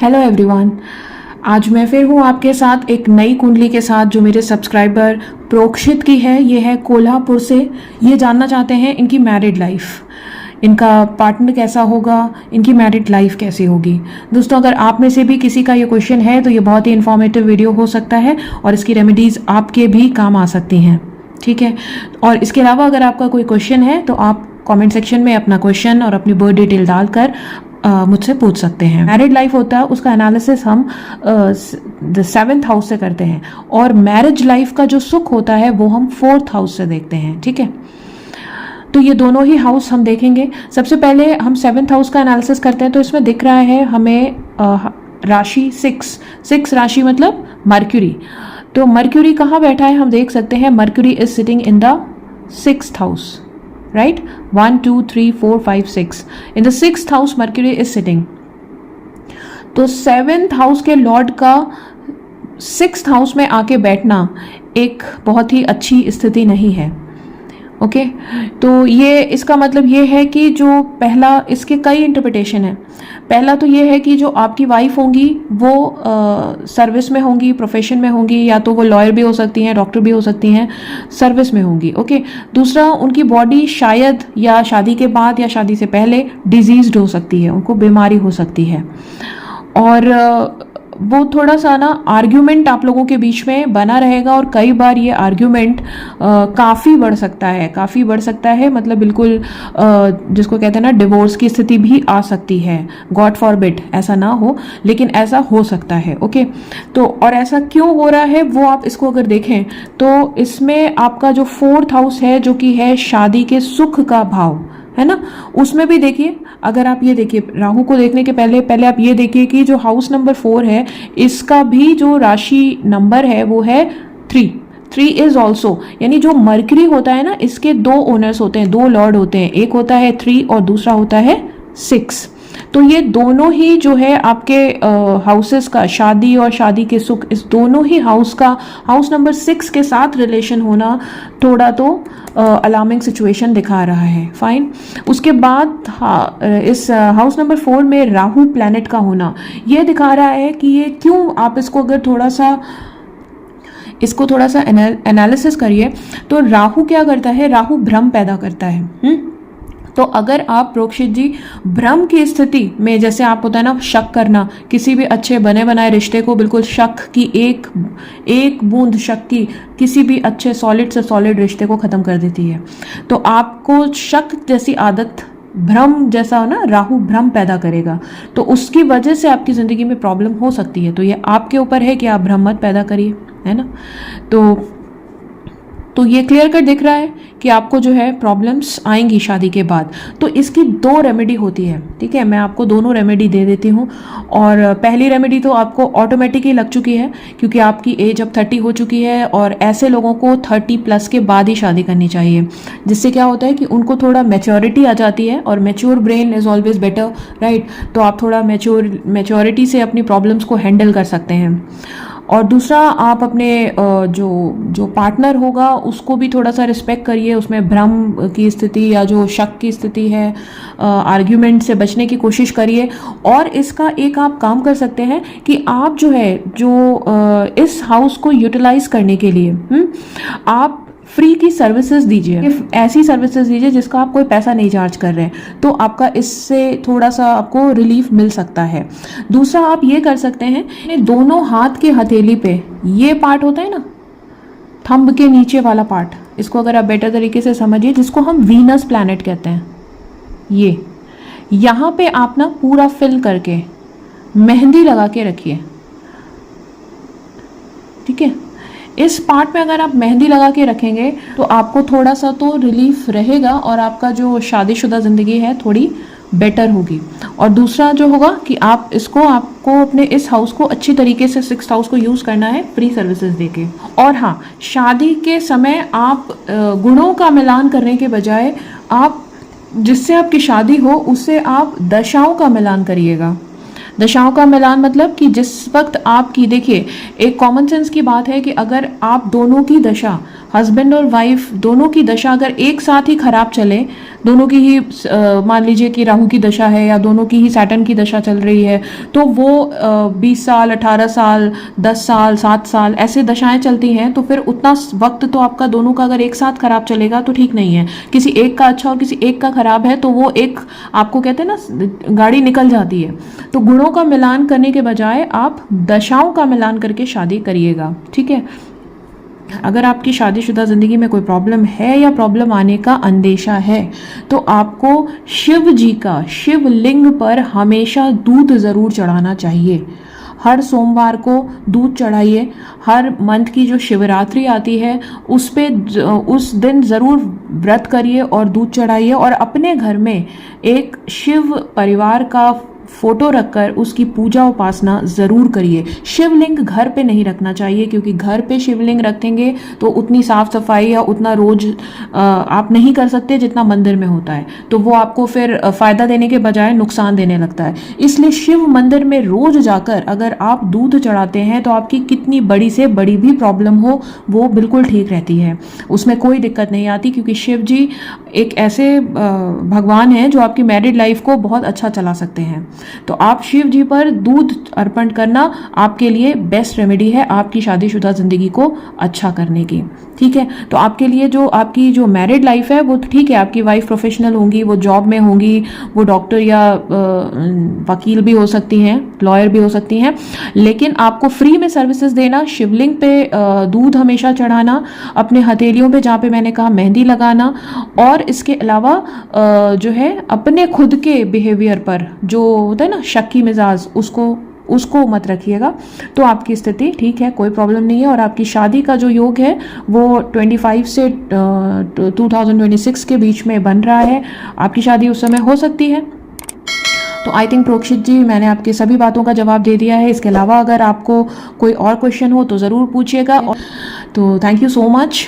Hello everyone, आज मैं फिर हूँ आपके साथ एक नई कुंडली के साथ जो मेरे सब्सक्राइबर प्रोक्षित की है। ये है कोल्हापुर से। ये जानना चाहते हैं इनकी मैरिड लाइफ, इनका पार्टनर कैसा होगा, इनकी मैरिड लाइफ कैसी होगी। दोस्तों, अगर आप में से भी किसी का ये क्वेश्चन है तो ये बहुत ही इन्फॉर्मेटिव वीडियो हो सकता है और इसकी रेमेडीज़ आपके भी काम आ सकती हैं। ठीक है, और इसके अलावा अगर आपका कोई क्वेश्चन है तो आप कमेंट सेक्शन में अपना क्वेश्चन और अपनी बर्थ डिटेल डालकर मुझसे पूछ सकते हैं। मैरिड लाइफ होता है, उसका एनालिसिस हम 7th हाउस से करते हैं और मैरिज लाइफ का जो सुख होता है वो हम 4th हाउस से देखते हैं। ठीक है, तो ये दोनों ही हाउस हम देखेंगे। सबसे पहले हम 7th हाउस का एनालिसिस करते हैं। तो इसमें दिख रहा है हमें राशि 6 राशि मतलब मर्क्यूरी। तो मर्क्यूरी कहाँ बैठा है हम देख सकते हैं। Mercury is sitting in the 6th house, right? 1 2 3 4 5 6 in the 6th house Mercury is sitting। तो 7th हाउस के लॉर्ड का 6th हाउस में आके बैठना एक बहुत ही अच्छी स्थिति नहीं है। ओके, तो ये इसका मतलब ये है कि जो पहला, इसके कई इंटरप्रिटेशन है। पहला तो ये है कि जो आपकी वाइफ होंगी वो सर्विस में होंगी, प्रोफेशन में होंगी, या तो वो लॉयर भी हो सकती हैं, डॉक्टर भी हो सकती हैं, सर्विस में होंगी। ओके, दूसरा उनकी बॉडी शायद या शादी के बाद या शादी से पहले डिजीज्ड हो सकती है, उनको बीमारी हो सकती है। और वो थोड़ा सा ना आर्ग्यूमेंट आप लोगों के बीच में बना रहेगा और कई बार ये आर्ग्यूमेंट काफ़ी बढ़ सकता है, मतलब बिल्कुल जिसको कहते हैं ना डिवोर्स की स्थिति भी आ सकती है। गॉड फॉरबिड ऐसा ना हो, लेकिन ऐसा हो सकता है। ओके, तो और ऐसा क्यों हो रहा है वो आप इसको अगर देखें तो इसमें आपका जो 4th हाउस है जो कि है शादी के सुख का भाव है ना, उसमें भी देखिए। अगर आप ये देखिए, राहु को देखने के पहले आप ये देखिए कि जो हाउस नंबर 4 है इसका भी जो राशि नंबर है वो है 3 इज ऑल्सो, यानी जो मर्करी होता है ना इसके 2 ओनर्स होते हैं, 2 लॉर्ड होते हैं। एक होता है 3 और दूसरा होता है 6। तो ये दोनों ही जो है आपके हाउसेस का, शादी और शादी के सुख, इस दोनों ही हाउस का हाउस नंबर 6 के साथ रिलेशन होना थोड़ा तो अलार्मिंग सिचुएशन दिखा रहा है। फाइन, उसके बाद इस हाउस नंबर 4 में राहु प्लैनेट का होना ये दिखा रहा है कि ये क्यों, आप इसको अगर थोड़ा सा एनालिसिस करिए तो राहु क्या करता है, राहु भ्रम पैदा करता है। तो अगर आप प्रोक्षित जी भ्रम की स्थिति में, जैसे आप होता है ना शक करना, किसी भी अच्छे बने बनाए रिश्ते को बिल्कुल शक की एक बूंद शक की किसी भी अच्छे सॉलिड से सॉलिड रिश्ते को ख़त्म कर देती है। तो आपको शक जैसी आदत, भ्रम जैसा ना, राहु भ्रम पैदा करेगा, तो उसकी वजह से आपकी ज़िंदगी में प्रॉब्लम हो सकती है। तो ये आपके ऊपर है कि आप भ्रम मत पैदा करिए, है ना। तो ये क्लियर कट दिख रहा है कि आपको जो है प्रॉब्लम्स आएंगी शादी के बाद। तो इसकी 2 रेमेडी होती है। ठीक है, मैं आपको दोनों रेमेडी दे देती हूँ। और पहली रेमेडी तो आपको ऑटोमेटिक ही लग चुकी है क्योंकि आपकी एज अब 30 हो चुकी है और ऐसे लोगों को 30+ के बाद ही शादी करनी चाहिए, जिससे क्या होता है कि उनको थोड़ा मैच्योरिटी आ जाती है और mature brain is always better, right. तो आप थोड़ा मैच्योरिटी से अपनी प्रॉब्लम्स को हैंडल कर सकते हैं। और दूसरा, आप अपने जो पार्टनर होगा उसको भी थोड़ा सा रिस्पेक्ट करिए, उसमें भ्रम की स्थिति या जो शक की स्थिति है, आर्ग्यूमेंट से बचने की कोशिश करिए। और इसका एक आप काम कर सकते हैं कि आप जो है इस हाउस को यूटिलाइज करने के लिए आप फ्री की सर्विसेज दीजिए, ऐसी सर्विसेज दीजिए जिसका आप कोई पैसा नहीं चार्ज कर रहे हैं, तो आपका इससे थोड़ा सा आपको रिलीफ मिल सकता है। दूसरा, आप ये कर सकते हैं, दोनों हाथ के हथेली पे ये पार्ट होता है ना, थंब के नीचे वाला पार्ट, इसको अगर आप बेटर तरीके से समझिए, जिसको हम वीनस प्लैनेट कहते हैं, ये यहाँ पे आप ना पूरा फिल करके मेहंदी लगा के रखिए। ठीक है, इस पार्ट में अगर आप मेहंदी लगा के रखेंगे तो आपको थोड़ा सा तो रिलीफ रहेगा और आपका जो शादीशुदा ज़िंदगी है थोड़ी बेटर होगी। और दूसरा जो होगा कि आपको अपने इस हाउस को अच्छी तरीके से 6th हाउस को यूज़ करना है फ्री सर्विसेज देके। और हाँ, शादी के समय आप गुणों का मिलान करने के बजाय आप जिससे आपकी शादी हो उससे आप दशाओं का मिलान करिएगा। दशाओं का मिलान मतलब कि जिस वक्त आपकी, देखिए एक कॉमन सेंस की बात है कि अगर आप दोनों की दशा हस्बैंड और वाइफ दोनों की दशा अगर एक साथ ही खराब चले, दोनों की ही मान लीजिए कि राहु की दशा है या दोनों की ही सैटर्न की दशा चल रही है, तो वो 20 साल, 18 साल, 10 साल, 7 साल ऐसे दशाएं चलती हैं, तो फिर उतना वक्त तो आपका दोनों का अगर एक साथ खराब चलेगा तो ठीक नहीं है। किसी एक का अच्छा और किसी एक का खराब है तो वो एक, आपको कहते हैं ना, गाड़ी निकल जाती है। तो गुणों का मिलान करने के बजाय आप दशाओं का मिलान करके शादी करिएगा, ठीक है। अगर आपकी शादीशुदा ज़िंदगी में कोई प्रॉब्लम है या प्रॉब्लम आने का अंदेशा है तो आपको शिव जी का शिवलिंग पर हमेशा दूध ज़रूर चढ़ाना चाहिए। हर सोमवार को दूध चढ़ाइए। हर मंथ की जो शिवरात्रि आती है उस दिन ज़रूर व्रत करिए और दूध चढ़ाइए, और अपने घर में एक शिव परिवार का फोटो रखकर उसकी पूजा उपासना ज़रूर करिए। शिवलिंग घर पे नहीं रखना चाहिए, क्योंकि घर पे शिवलिंग रखेंगे तो उतनी साफ सफाई या उतना रोज आप नहीं कर सकते जितना मंदिर में होता है, तो वो आपको फिर फ़ायदा देने के बजाय नुकसान देने लगता है। इसलिए शिव मंदिर में रोज जाकर अगर आप दूध चढ़ाते हैं तो आपकी कितनी बड़ी से बड़ी भी प्रॉब्लम हो वो बिल्कुल ठीक रहती है, उसमें कोई दिक्कत नहीं आती, क्योंकि शिव जी एक ऐसे भगवान हैं जो आपकी मैरिड लाइफ को बहुत अच्छा चला सकते हैं। तो आप शिव जी पर दूध अर्पण करना आपके लिए बेस्ट रेमेडी है आपकी शादीशुदा ज़िंदगी को अच्छा करने की, ठीक है। तो आपके लिए जो आपकी जो मैरिड लाइफ है वो ठीक है, आपकी वाइफ प्रोफेशनल होंगी, वो जॉब में होंगी, वो डॉक्टर या वकील भी हो सकती हैं, लॉयर भी हो सकती हैं, लेकिन आपको फ्री में सर्विसेज देना, शिवलिंग पे दूध हमेशा चढ़ाना, अपने हथेलियों पे जहाँ पे मैंने कहा मेहंदी लगाना, और इसके अलावा जो है अपने खुद के बिहेवियर पर जो होता है ना शक्की मिजाज, उसको मत रखिएगा, तो आपकी स्थिति ठीक है, कोई प्रॉब्लम नहीं है। और आपकी शादी का जो योग है वो 25 से 2026 के बीच में बन रहा है, आपकी शादी उस समय हो सकती है। तो आई थिंक प्रोक्षित जी मैंने आपकी सभी बातों का जवाब दे दिया है। इसके अलावा अगर आपको कोई और क्वेश्चन हो तो ज़रूर पूछिएगा। तो थैंक यू सो मच।